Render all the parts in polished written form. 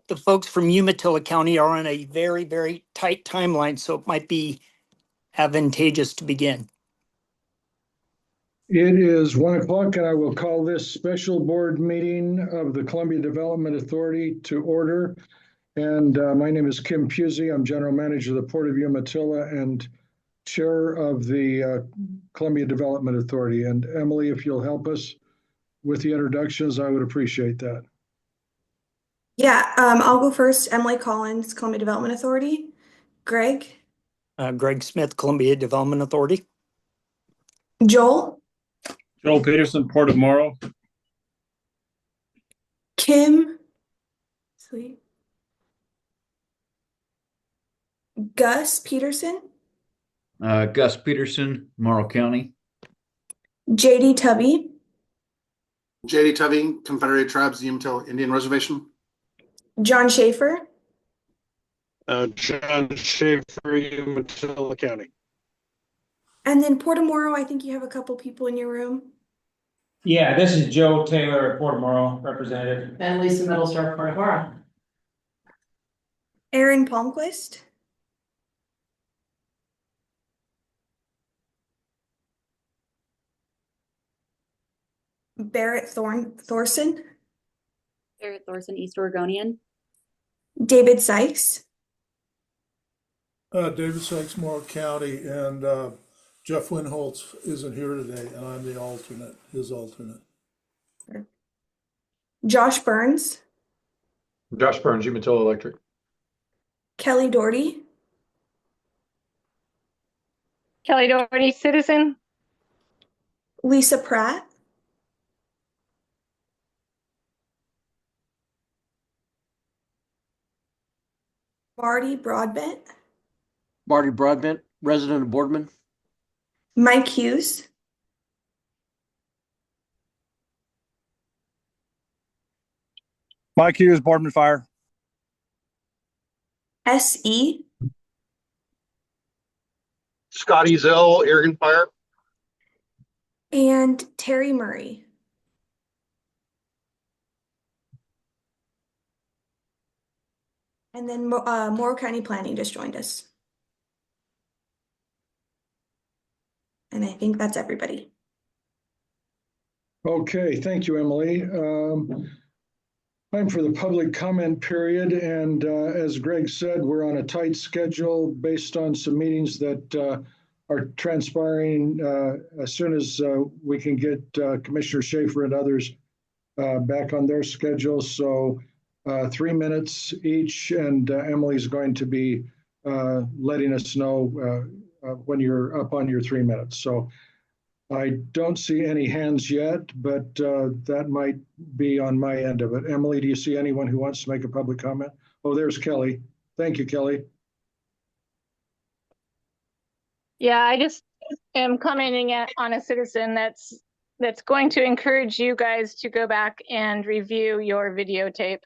the folks from Umatilla County are on a very, very tight timeline, so it might be advantageous to begin. It is 1 o'clock, and I will call this special board meeting of the Columbia Development Authority to order. And my name is Kim Pusey. I'm General Manager of the Port of Umatilla and Chair of the Columbia Development Authority. And Emily, if you'll help us with the introductions, I would appreciate that. Yeah, I'll go first. Emily Collins, Columbia Development Authority. Greg. Greg Smith, Columbia Development Authority. Joel. Joel Peterson, Port of Morrow. Kim. Sweet. Gus Peterson. Gus Peterson, Morrow County. JD Tubby. JD Tubby, Confederate Tribes, Umatilla Indian Reservation. John Schaefer. John Schaefer, Umatilla County. And then Port of Morrow, I think you have a couple people in your room. Yeah, this is Joe Taylor at Port of Morrow, representative. And Lisa Middlestar, Port of Morrow. Aaron Palmquist. Barrett Thorson. Barrett Thorson, East Oregonian. David Sykes. David Sykes, Morrow County, and Jeff Winholtz isn't here today, and I'm the alternate, his alternate. Josh Burns. Josh Burns, Umatilla Electric. Kelly Doherty. Kelly Doherty, citizen. Lisa Pratt. Marty Broadbent. Marty Broadbent, resident of Boardman. Mike Hughes. Mike Hughes, Boardman Fire. S.E. Scotty Zell, Aragon Fire. And Terry Murray. And then Morrow County Planning just joined us. And I think that's everybody. Okay, thank you, Emily. Time for the public comment period. And as Greg said, we're on a tight schedule based on some meetings that are transpiring as soon as we can get Commissioner Schaefer and others back on their schedule. So 3 minutes each, and Emily's going to be letting us know when you're up on your 3 minutes. So I don't see any hands yet, but that might be on my end of it. Emily, do you see anyone who wants to make a public comment? Oh, there's Kelly. Thank you, Kelly. Yeah, I just am commenting on a citizen that's going to encourage you guys to go back and review your videotape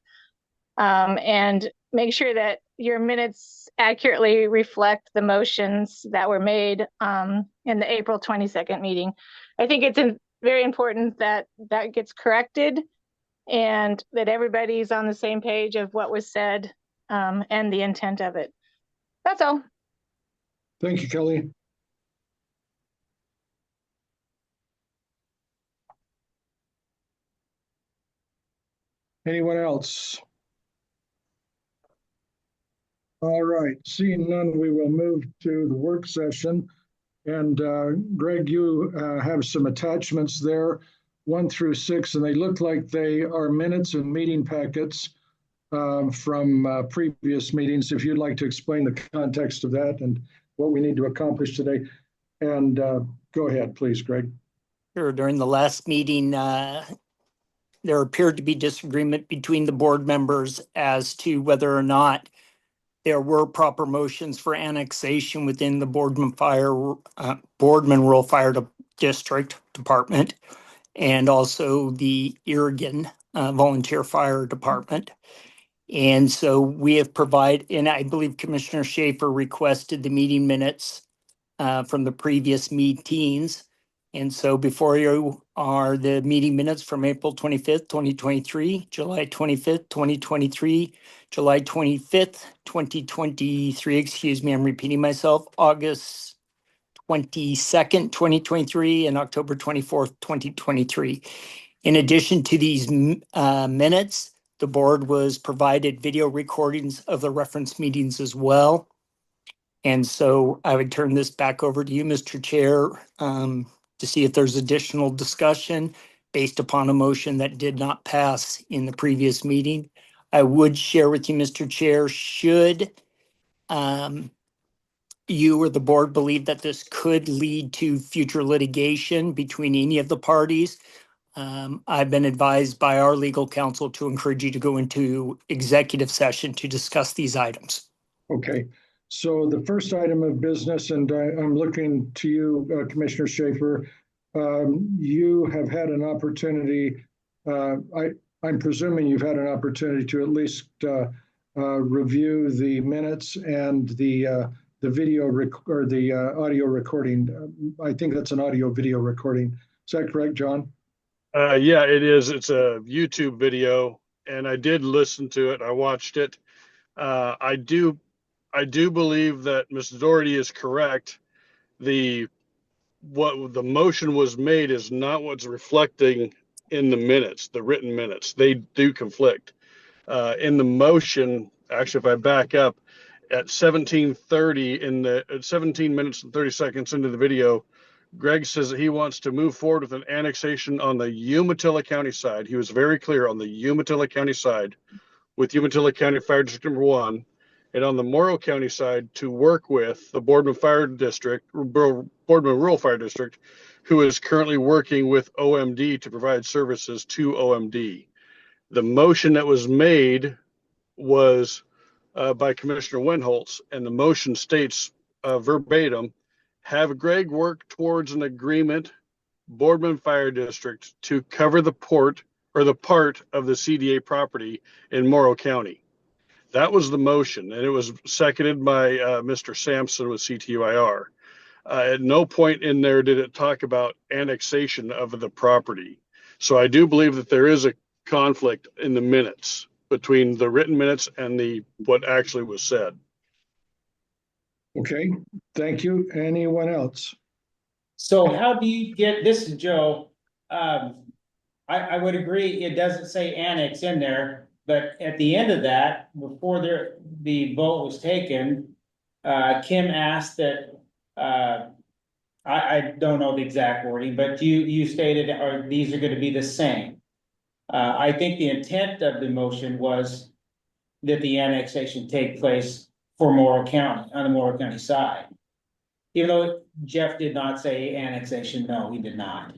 and make sure that your minutes accurately reflect the motions that were made in the April 22nd meeting. I think it's very important that that gets corrected and that everybody's on the same page of what was said and the intent of it. That's all. Thank you, Kelly. Anyone else? All right, seeing none, we will move to the work session. And Greg, you have some attachments there, 1 through 6, and they look like they are minutes and meeting packets from previous meetings. If you'd like to explain the context of that and what we need to accomplish today. And go ahead, please, Greg. Sure. During the last meeting, there appeared to be disagreement between the board members as to whether or not there were proper motions for annexation within the Boardman Rural Fire District Department and also the Oregon Volunteer Fire Department. And so we have provided, and I believe Commissioner Schaefer requested the meeting minutes from the previous meetings. And so before you are the meeting minutes from April 25th, 2023, July 25th, 2023, July 25th, 2023, excuse me, I'm repeating myself, August 22nd, 2023, and October 24th, 2023. In addition to these minutes, the board was provided video recordings of the reference meetings as well. And so I would turn this back over to you, Mr. Chair, to see if there's additional discussion based upon a motion that did not pass in the previous meeting. I would share with you, Mr. Chair, should you or the board believe that this could lead to future litigation between any of the parties, I've been advised by our legal counsel to encourage you to go into executive session to discuss these items. Okay, so the first item of business, and I'm looking to you, Commissioner Schaefer. You have had an opportunity, I'm presuming you've had an opportunity to at least review the minutes and the video or the audio recording. I think that's an audio video recording. Is that correct, John? Yeah, it is. It's a YouTube video, and I did listen to it. I watched it. I do believe that Ms. Doherty is correct. What the motion was made is not what's reflecting in the minutes, the written minutes. They do conflict. In the motion, actually, if I back up, at 17:30 at 17 minutes and 30 seconds into the video, Greg says that he wants to move forward with an annexation on the Umatilla County side. He was very clear on the Umatilla County side with Umatilla County Fire District number 1, and on the Morrow County side to work with the Boardman Fire District, Boardman Rural Fire District, who is currently working with OMD to provide services to OMD. The motion that was made was by Commissioner Windholz, and the motion states verbatim, have Greg work towards an agreement, Boardman Fire District, to cover the port or the part of the CDA property in Morrow County. That was the motion, and it was seconded by Mr. Sampson with CTUIR. At no point in there did it talk about annexation of the property. So I do believe that there is a conflict in the minutes between the written minutes and what actually was said. Okay, thank you. Anyone else? So how do you get, this is Joe, I would agree, it doesn't say annex in there, but at the end of that, before the vote was taken, Kim asked that, I don't know the exact wording, but you stated, these are gonna be the same. I think the intent of the motion was that the annexation take place for Morrow County, on the Morrow County side. Even though Jeff did not say annexation, no, he did not.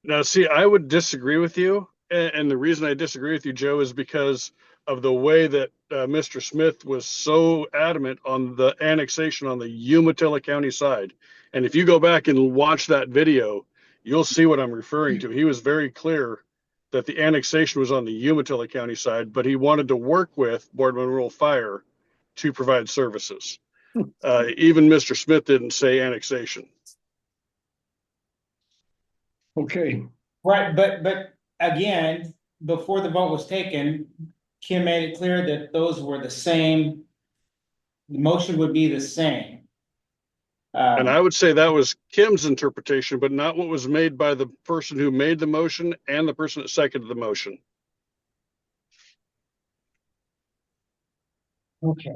Now, see, I would disagree with you. And the reason I disagree with you, Joe, is because of the way that Mr. Smith was so adamant on the annexation on the Umatilla County side. And if you go back and watch that video, you'll see what I'm referring to. He was very clear that the annexation was on the Umatilla County side, but he wanted to work with Boardman Rural Fire to provide services. Even Mr. Smith didn't say annexation. Okay. Right, but again, before the vote was taken, Kim made it clear that those were the same. The motion would be the same. And I would say that was Kim's interpretation, but not what was made by the person who made the motion and the person that seconded the motion. Okay.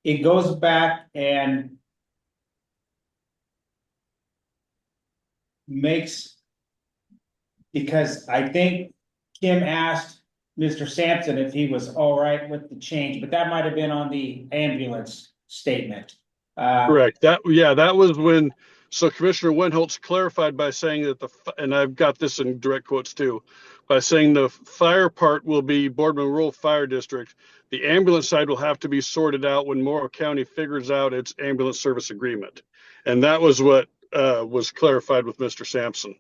It goes back and makes, because I think Kim asked Mr. Sampson if he was all right with the change, but that might have been on the ambulance statement. Correct. That was when, so Commissioner Windholz clarified by saying that and I've got this in direct quotes too, by saying the fire part will be Boardman Rural Fire District. The ambulance side will have to be sorted out when Morrow County figures out its ambulance service agreement. And that was what was clarified with Mr. Sampson.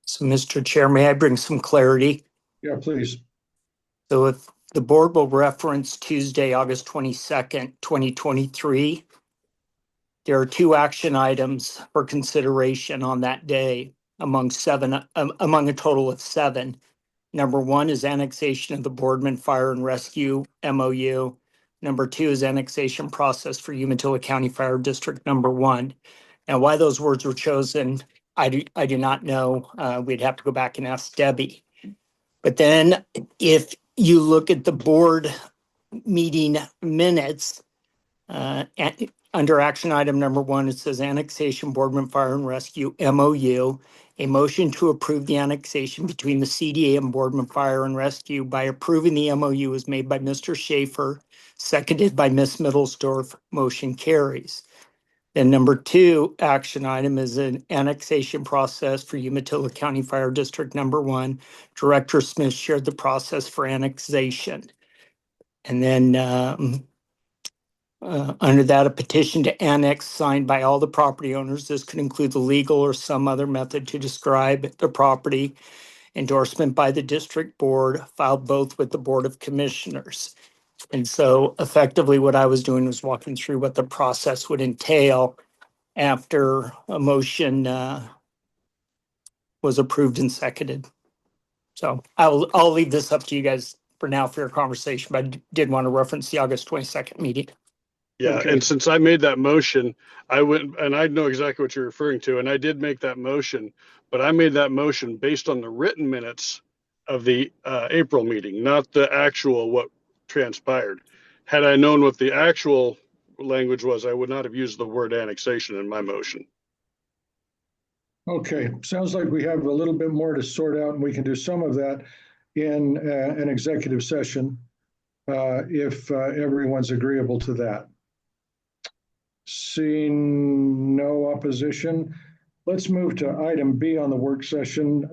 So, Mr. Chair, may I bring some clarity? Yeah, please. So if the board will reference Tuesday, August 22nd, 2023, There are 2 action items for consideration on that day among a total of 7. Number 1 is annexation of the Boardman Fire and Rescue MOU. Number 2 is annexation process for Umatilla County Fire District Number 1. And why those words were chosen, I do not know. We'd have to go back and ask Debbie. But then if you look at the board meeting minutes, under action item number 1, it says annexation Boardman Fire and Rescue MOU. A motion to approve the annexation between the CDA and Boardman Fire and Rescue by approving the MOU was made by Mr. Schaefer, seconded by Ms. Middlesdorf. Motion carries. Then number 2 action item is an annexation process for Umatilla County Fire District Number 1. Director Smith shared the process for annexation. And then under that, a petition to annex signed by all the property owners. This could include the legal or some other method to describe the property. Endorsement by the district board, filed both with the Board of Commissioners. And so effectively what I was doing was walking through what the process would entail after a motion was approved and seconded. So I'll leave this up to you guys for now for your conversation, but I did want to reference the August 22nd meeting. Yeah, Okay. and since I made that motion, I went and I know exactly what you're referring to, and I did make that motion, but I made that motion based on the written minutes of the April meeting, not the actual what transpired. Had I known what the actual language was, I would not have used the word annexation in my motion. Okay, sounds like we have a little bit more to sort out, and we can do some of that in an executive session if everyone's agreeable to that. Seeing no opposition, let's move to item B on the work session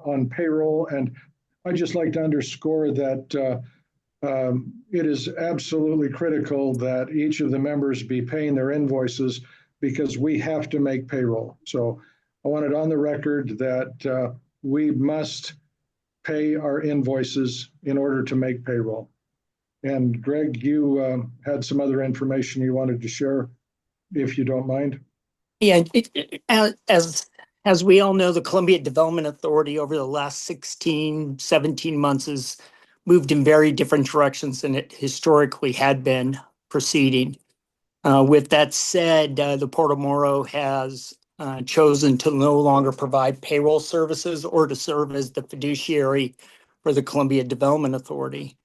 on payroll. And I'd just like to underscore that it is absolutely critical that each of the members be paying their invoices because we have to make payroll. So I want it on the record that we must pay our invoices in order to make payroll. And Greg, you had some other information you wanted to share, if you don't mind. Yeah, as we all know, the Columbia Development Authority over the last 16, 17 months has moved in very different directions than it historically had been proceeding. With that said, the Port of Morrow has chosen to no longer provide payroll services or to serve as the fiduciary for the Columbia Development Authority.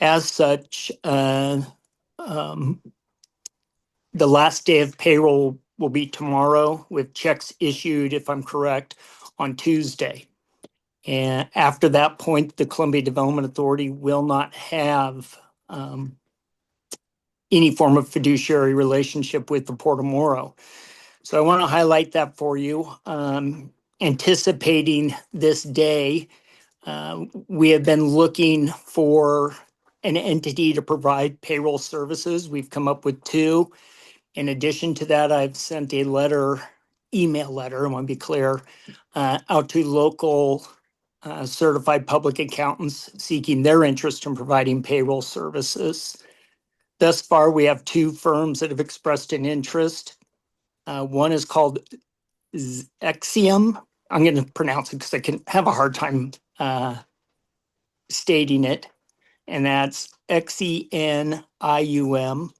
As such, the last day of payroll will be tomorrow with checks issued, if I'm correct, on Tuesday. And after that point, the Columbia Development Authority will not have any form of fiduciary relationship with the Port of Morrow. So I want to highlight that for you. Anticipating this day, we have been looking for an entity to provide payroll services. We've come up with 2. In addition to that, I've sent a email letter, I want to be clear, out to local certified public accountants seeking their interest in providing payroll services. Thus far, we have 2 firms that have expressed an interest. One is called Exium. I'm going to pronounce it because I can have a hard time stating it. And that's Xenium.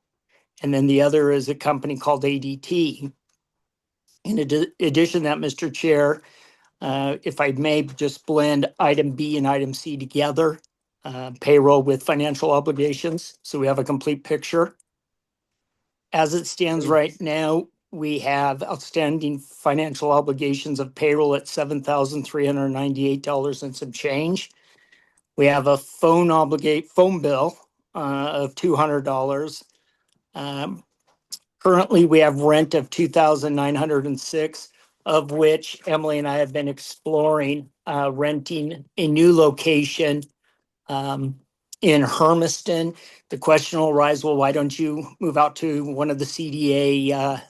And then the other is a company called ADT. In addition to that, Mr. Chair, if I may just blend item B and item C together, payroll with financial obligations, so we have a complete picture. As it stands right now, we have outstanding financial obligations of payroll at $7,398 and some change. We have a phone bill of $200. Currently, we have rent of $2,906, of which Emily and I have been exploring renting a new location in Hermiston. The question will arise, well, why don't you move out to one of the CDA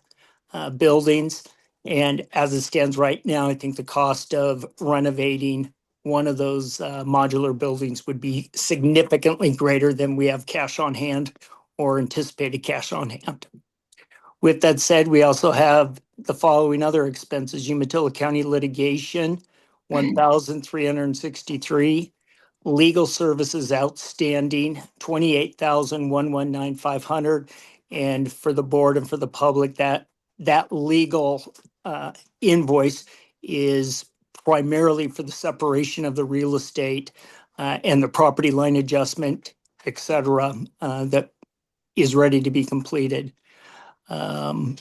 buildings? And as it stands right now, I think the cost of renovating one of those modular buildings would be significantly greater than we have cash on hand or anticipated cash on hand. With that said, we also have the following other expenses: Umatilla County litigation, 1,363. Legal services outstanding, 28,119,500. And for the board and for the public, that legal invoice is primarily for the separation of the real estate and the property line adjustment, et cetera, that is ready to be completed. Of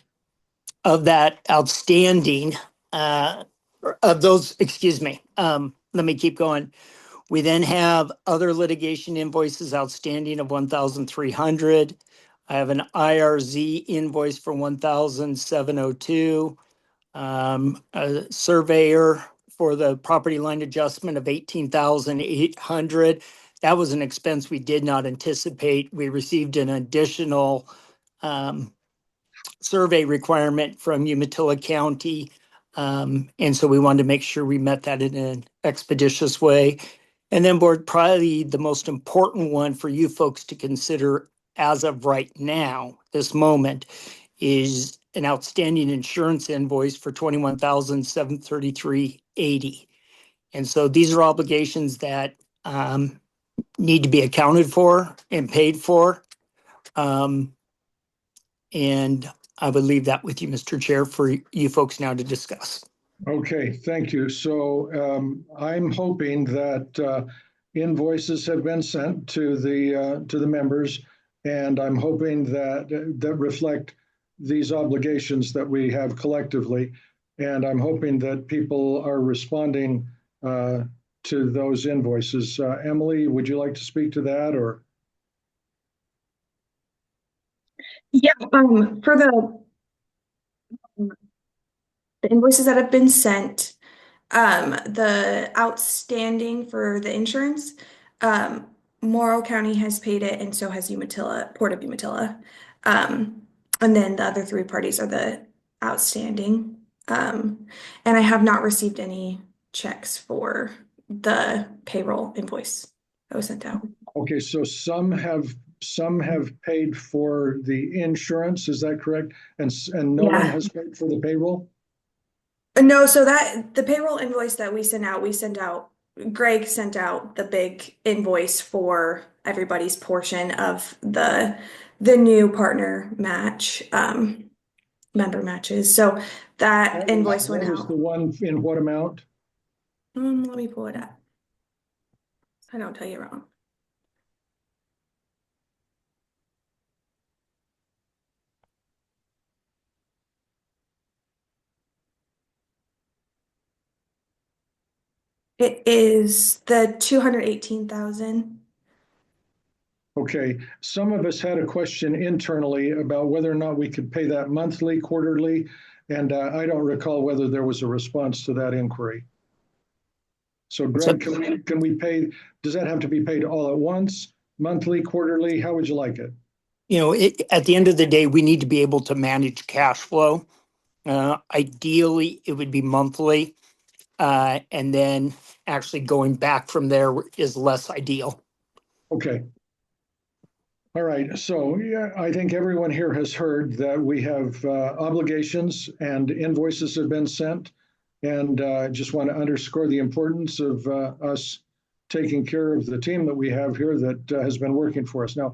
that outstanding, of those, excuse me, let me keep going. We then have other litigation invoices outstanding of 1,300. I have an IRZ invoice for 1,702. A surveyor for the property line adjustment of 18,800. That was an expense we did not anticipate. We received an additional survey requirement from Umatilla County. And so we wanted to make sure we met that in an expeditious way. And then, board, probably the most important one for you folks to consider as of right now, this moment, is an outstanding insurance invoice for $21,733.80. And so these are obligations that need to be accounted for and paid for. And I would leave that with you, Mr. Chair, for you folks now to discuss. Okay, thank you. So I'm hoping that invoices have been sent to the members, and I'm hoping that reflect these obligations that we have collectively. And I'm hoping that people are responding to those invoices. Emily, would you like to speak to that, or? Yeah, for the invoices that have been sent, the outstanding for the insurance, Morrow County has paid it, and so has Umatilla, Port of Umatilla. And then the other three parties are the outstanding. And I have not received any checks for the payroll invoice that was sent out. Okay, so some have paid for the insurance, is that correct? And no one has paid for the payroll? No, so that the payroll invoice that we sent out, Greg sent out the big invoice for everybody's portion of the new partner match, member matches. So that invoice went What was out. the one in what amount? Let me pull it up. I don't tell you wrong. It is the 218,000. Okay, some of us had a question internally about whether or not we could pay that monthly, quarterly, and I don't recall whether there was a response to that inquiry. So Greg, can we pay, does that have to be paid all at once, monthly, quarterly? How would you like it? You know, at the end of the day, we need to be able to manage cash flow. Ideally, it would be monthly, and then actually going back from there is less ideal. Okay. All right, so yeah, I think everyone here has heard that we have obligations and invoices have been sent. And just want to underscore the importance of us taking care of the team that we have here that has been working for us. Now,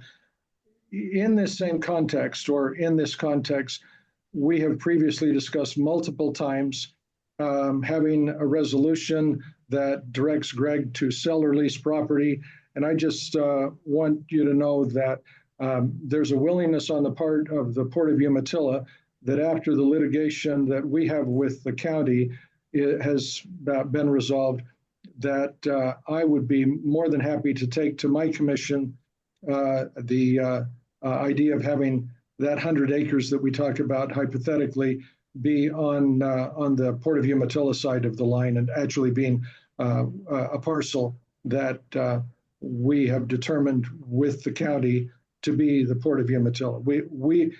in this same context, or in this context, we have previously discussed multiple times having a resolution that directs Greg to sell or lease property. And I just want you to know that there's a willingness on the part of the Port of Umatilla that after the litigation that we have with the county, it has been resolved, that I would be more than happy to take to my commission the idea of having that 100 acres that we talked about hypothetically be on the Port of Umatilla side of the line, and actually being a parcel that we have determined with the county to be the Port of Umatilla. We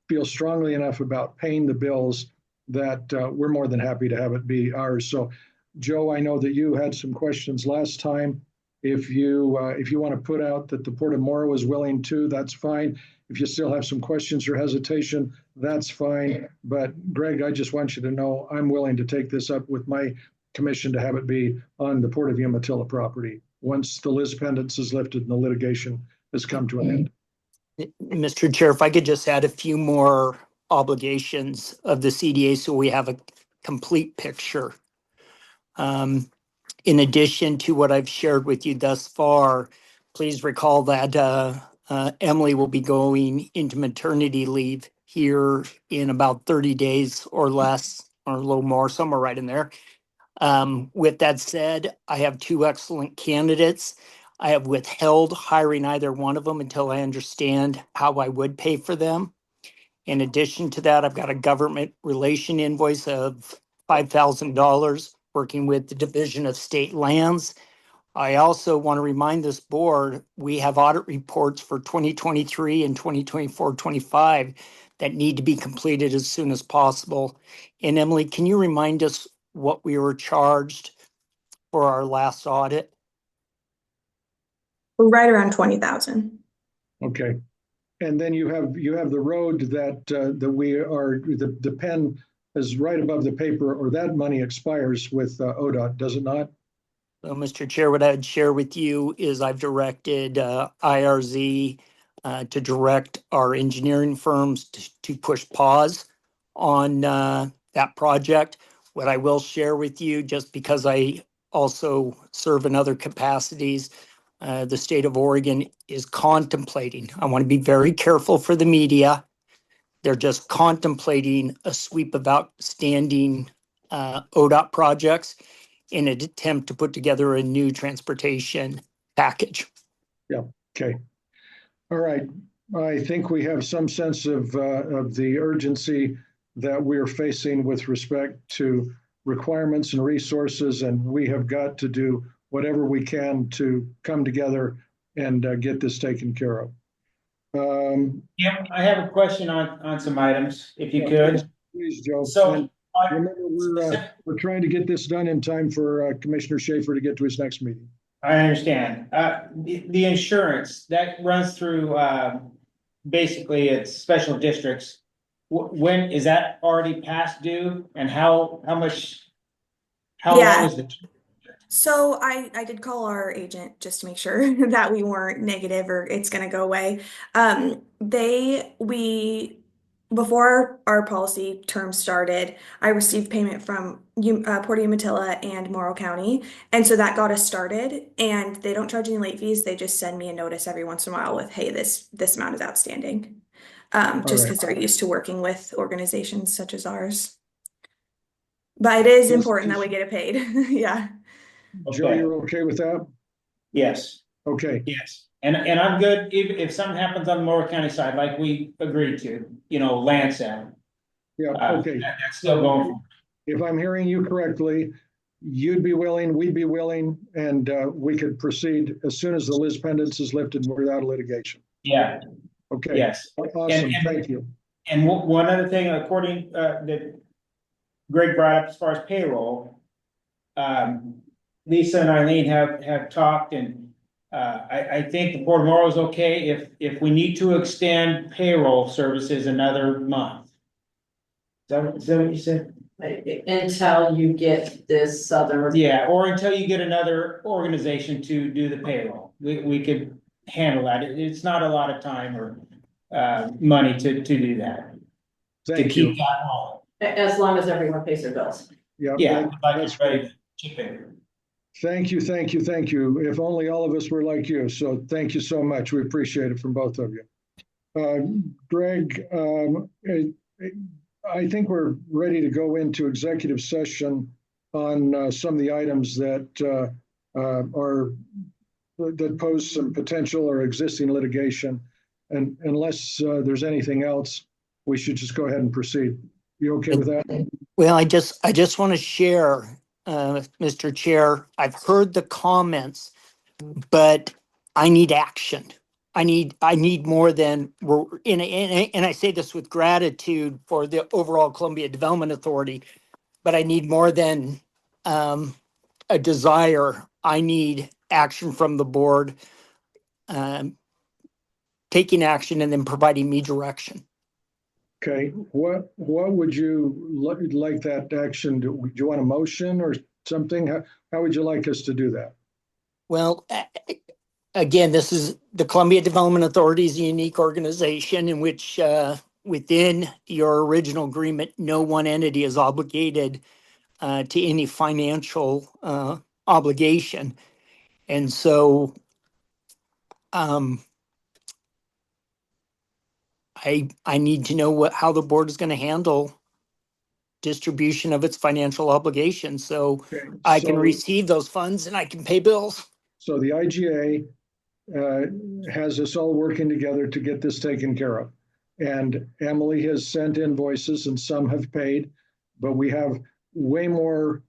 feel strongly enough about paying the bills that we're more than happy to have it be ours. So, Joe, I know that you had some questions last time If you want to put out that the Port of Morrow is willing to, that's fine. If you still have some questions or hesitation, that's fine. But Greg, I just want you to know I'm willing to take this up with my commission to have it be on the Port of Umatilla property once the Liz pendants is lifted and the litigation has come to an end. Mr. Chair, if I could just add a few more obligations of the CDA so we have a complete picture. In addition to what I've shared with you thus far, please recall that Emily will be going into maternity leave here in about 30 days or less, or a little more, somewhere right in there. With that said, I have two excellent candidates. I have withheld hiring either one of them until I understand how I would pay for them. In addition to that, I've got a government relation invoice of $5,000 working with the Division of State Lands. I also want to remind this board, we have audit reports for 2023 and 2024-25 that need to be completed as soon as possible. And Emily, can you remind us what we were charged for our last audit? Right around 20,000. Okay. And then you have the road that we are, the pen is right above the paper, or that money expires with ODOT, does it not? So, Mr. Chair, what I'd share with you is I've directed IRZ to direct our engineering firms to push pause on that project. What I will share with you, just because I also serve in other capacities, the state of Oregon is contemplating, I want to be very careful for the media, they're just contemplating a sweep of outstanding ODOT projects in an attempt to put together a new transportation package. Yeah, okay. All right. I think we have some sense of the urgency that we're facing with respect to requirements and resources, and we have got to do whatever we can to come together and get this taken care of. Yeah, I have a question on some items, if you could. Please, Joe. So, And remember, we're trying to get this done in time for Commissioner Schaefer to get to his next meeting. I understand. The insurance that runs through, basically it's special districts. When is that already past due, and how much? How long is the? So I did call our agent just to make sure that we weren't negative or it's gonna go away. Before our policy term started, I received payment from Port of Umatilla and Morrow County, and so that got us started. And they don't charge any late fees; they just send me a notice every once in a while with, "Hey, this amount is outstanding," just because they're used to working with organizations such as ours. But it is important that we get it paid. Yeah. Joe, you're okay with that? Yes. Okay. Yes. And I'm good if something happens on the Morrow County side, like we agreed to, land sale. Yeah, okay. That's still going. If I'm hearing you correctly, you'd be willing, we'd be willing, and we could proceed as soon as the Liz pendants is lifted without litigation. Yeah. Okay. Yes. Awesome. Thank you. And one other thing, according that Greg brought up as far as payroll, Lisa and Eileen have talked, and I think the Port of Morrow is okay if we need to extend payroll services another month. Is that what you said? Until you get this other. Yeah, or until you get another organization to do the payroll. We could handle that. It's not a lot of time or money to do that. Thank to keep that all. As long as everyone pays their bills. Yeah, that's ready. Chip in. Thank you, thank you, thank you. If only all of us were like you. So thank you so much. We appreciate it from both of you. Greg, I think we're ready to go into executive session on some of the items that that pose some potential or existing litigation. And unless there's anything else, we should just go ahead and proceed. You okay with that? Well, I just want to share, Mr. Chair, I've heard the comments, but I need action. I need more than and I say this with gratitude for the overall Columbia Development Authority, but I need more than a desire. I need action from the board, taking action and then providing me direction. Okay, what would you like that action? Do you want a motion or something? How would you like us to do that? Well, again, this is the Columbia Development Authority is a unique organization in which within your original agreement, no one entity is obligated to any financial obligation. And so I need to know how the board is going to handle distribution of its financial obligations. So Okay, I can receive those funds and I can pay bills. So the IGA has us all working together to get this taken care of. And Emily has sent invoices and some have paid, but we have way more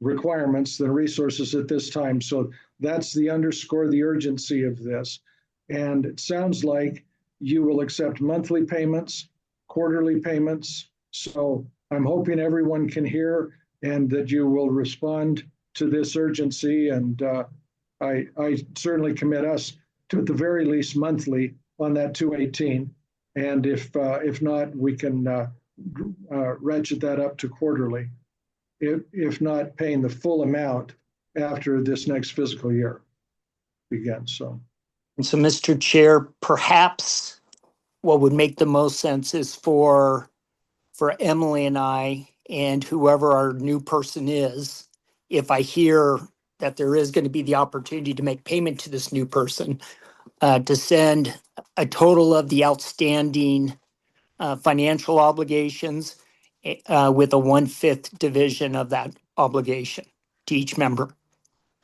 requirements than resources at this time. So that's the underscore the urgency of this. And it sounds like you will accept monthly payments, quarterly payments. So I'm hoping everyone can hear and that you will respond to this urgency. And I certainly commit us to at the very least monthly on that 218. And if not, we can ratchet that up to quarterly, if not paying the full amount after this next fiscal year begins. So, Mr. Chair, perhaps what would make the most sense is for Emily and I and whoever our new person is, if I hear that there is going to be the opportunity to make payment to this new person, to send a total of the outstanding financial obligations with a 1/5 division of that obligation to each member.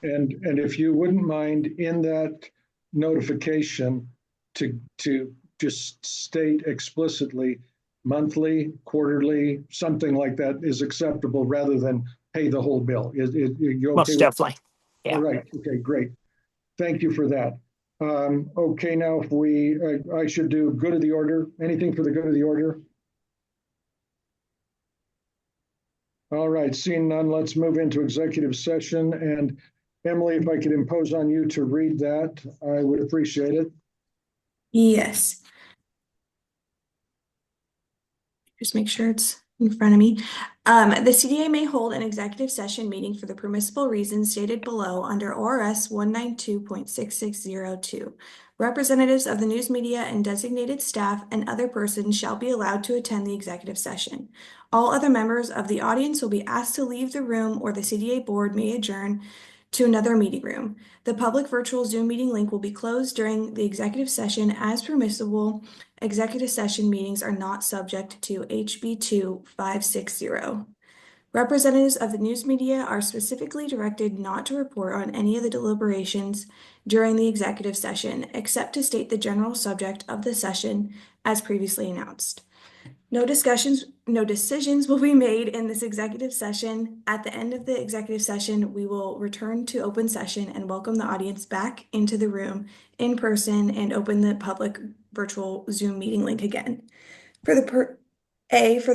And if you wouldn't mind in that notification to just state explicitly monthly, quarterly, something like that is acceptable rather than pay the whole bill. You okay? Most definitely. Yeah. All right. Okay, great. Thank you for that. Okay, now if I should do good of the order, anything for the good of the order? All right, seeing none, let's move into executive session. And Emily, if I could impose on you to read that, I would appreciate it. Yes. Just make sure it's in front of me. The CDA may hold an executive session meeting for the permissible reasons stated below under ORS 192.6602. Representatives of the news media and designated staff and other persons shall be allowed to attend the executive session. All other members of the audience will be asked to leave the room, or the CDA board may adjourn to another meeting room. The public virtual Zoom meeting link will be closed during the executive session as permissible. Executive session meetings are not subject to HB 2560. Representatives of the news media are specifically directed not to report on any of the deliberations during the executive session, except to state the general subject of the session as previously announced. No decisions will be made in this executive session. At the end of the executive session, we will return to open session and welcome the audience back into the room in person and open the public virtual Zoom meeting link again. For the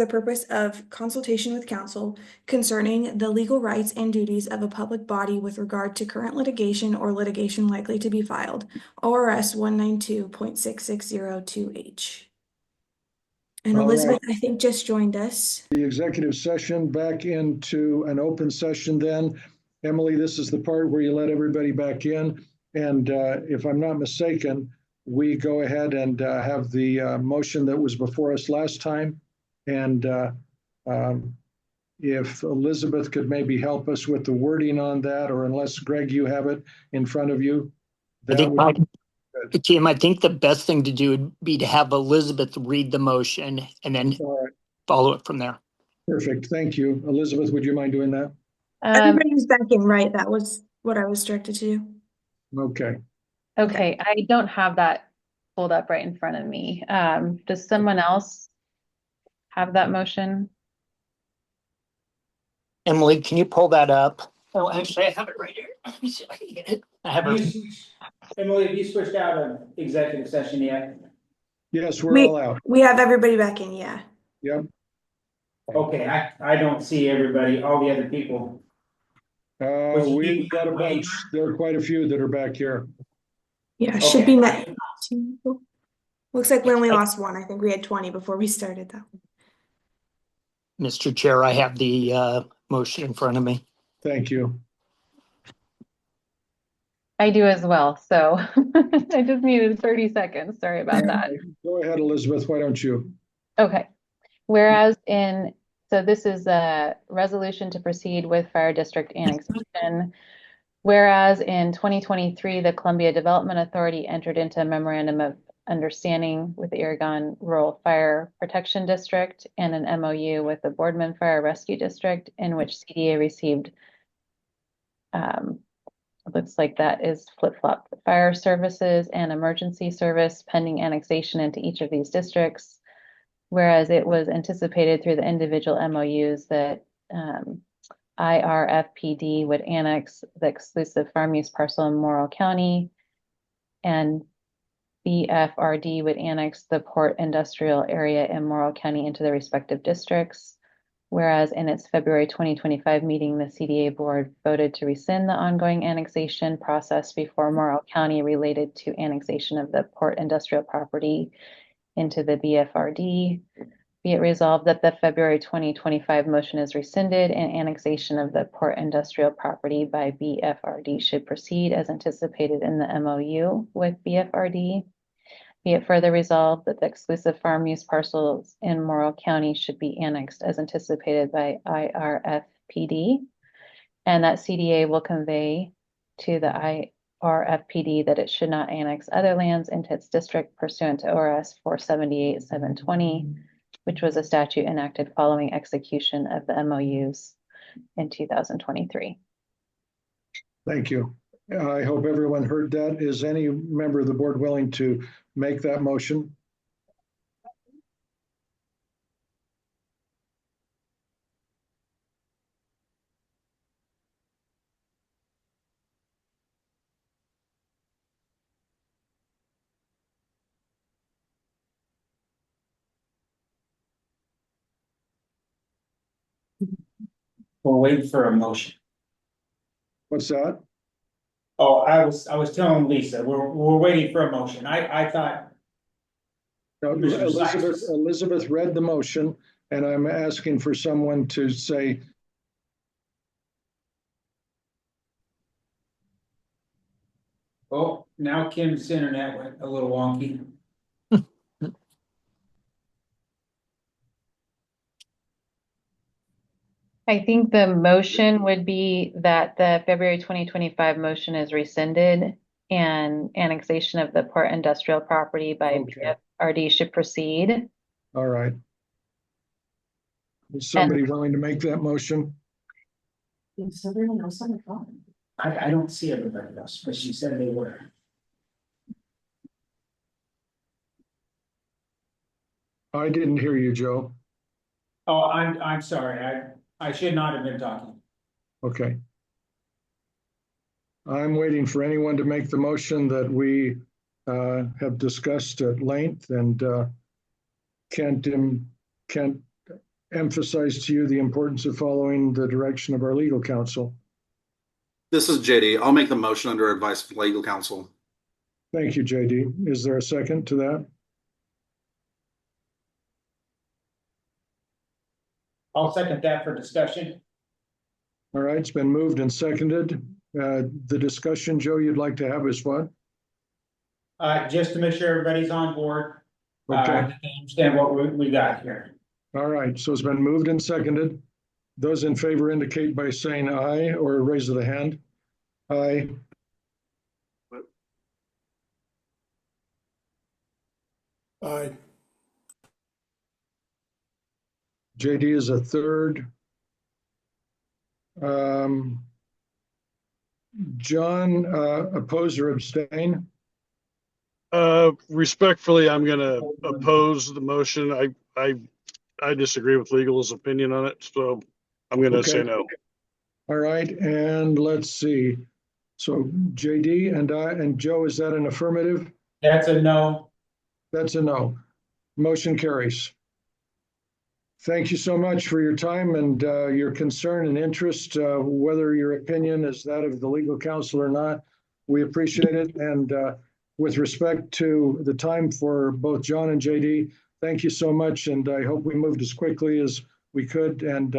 purpose of consultation with counsel concerning the legal rights and duties of a public body with regard to current litigation or litigation likely to be filed, ORS 192.6602H. And Elizabeth, I think, just joined us. The executive session back into an open session then. Emily, this is the part where you let everybody back in. And if I'm not mistaken, we go ahead and have the motion that was before us last time. And if Elizabeth could maybe help us with the wording on that, or unless Greg, you have it in front of you. Tim, I think the best thing to do would be to have Elizabeth read the motion and then follow it from there. Perfect. Thank you. Elizabeth, would you mind doing that? Everybody was back in, right? That was what I was directed to do. Okay. Okay, I don't have that pulled up right in front of me. Does someone else have that motion? Emily, can you pull that up? Oh, actually, I have it right here. Let me see if I can get it. I have it. Emily, have you switched out of executive session yet? Yes, we're all out. We have everybody back in, yeah. Yep. Okay, I don't see everybody, all the other people. We've got a bunch. There are quite a few that are back here. Yeah, should be met. Looks like we only lost one. I think we had 20 before we started that. Mr. Chair, I have the motion in front of me. Thank you. I do as well. So I just needed 30 seconds. Sorry about that. Go ahead, Elizabeth. Why don't you? Okay. So this is a resolution to proceed with fire district annexation. Whereas in 2023, the Columbia Development Authority entered into a memorandum of understanding with the Aragon Rural Fire Protection District and an MOU with the Boardman Fire Rescue District, in which CDA received, looks like that is flip-flop fire services and emergency service pending annexation into each of these districts. Whereas it was anticipated through the individual MOUs that IRFPD would annex the exclusive farm use parcel in Morrow County, and BFRD would annex the port industrial area in Morrow County into the respective districts. Whereas in its February 2025 meeting, the CDA board voted to rescind the ongoing annexation process before Morrow County related to annexation of the port industrial property into the BFRD. Be it resolved that the February 2025 motion is rescinded and annexation of the port industrial property by BFRD should proceed as anticipated in the MOU with BFRD. Be it further resolved that the exclusive farm use parcels in Morrow County should be annexed as anticipated by IRFPD, and that CDA will convey to the IRFPD that it should not annex other lands into its district pursuant to ORS 478-720, which was a statute enacted following execution of the MOUs in 2023. Thank you. I hope everyone heard that. Is any member of the board willing to make that motion? We're waiting for a motion. What's that? Oh, I was telling Lisa, we're waiting for a motion. I thought. No, Elizabeth read the motion, and I'm asking for someone to say. Oh, now Kim's internet went a little wonky. I think the motion would be that the February 2025 motion is rescinded and annexation of the port industrial property by BFRD should proceed. All right. Is somebody willing to make that motion? Is everyone else on the phone? I don't see everybody else, but she said they were. I didn't hear you, Joe. Oh, I'm sorry. I should not have been talking. Okay. I'm waiting for anyone to make the motion that we have discussed at length, and can't emphasize to you the importance of following the direction of our legal counsel. This is JD. I'll make the motion under advice of legal counsel. Thank you, JD. Is there a second to that? I'll second that for discussion. All right, it's been moved and seconded. The discussion, Joe, you'd like to have is what? Just to make sure everybody's on board. Okay. Understand what we got here. All right, so it's been moved and seconded. Those in favor indicate by saying aye or raise of the hand. Aye. Aye. JD is a third. John, oppose or abstain? Respectfully, I'm going to oppose the motion. I disagree with legal's opinion on it, so I'm going to say no. All right, and let's see. So JD and Joe, is that an affirmative? That's a no. That's a no. Motion carries. Thank you so much for your time and your concern and interest, whether your opinion is that of the legal counsel or not. We appreciate it. And with respect to the time for both John and JD, thank you so much. And I hope we moved as quickly as we could and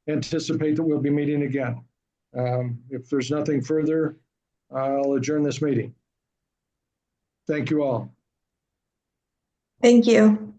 anticipate that we'll be meeting again. If there's nothing further, I'll adjourn this meeting. Thank you all. Thank you.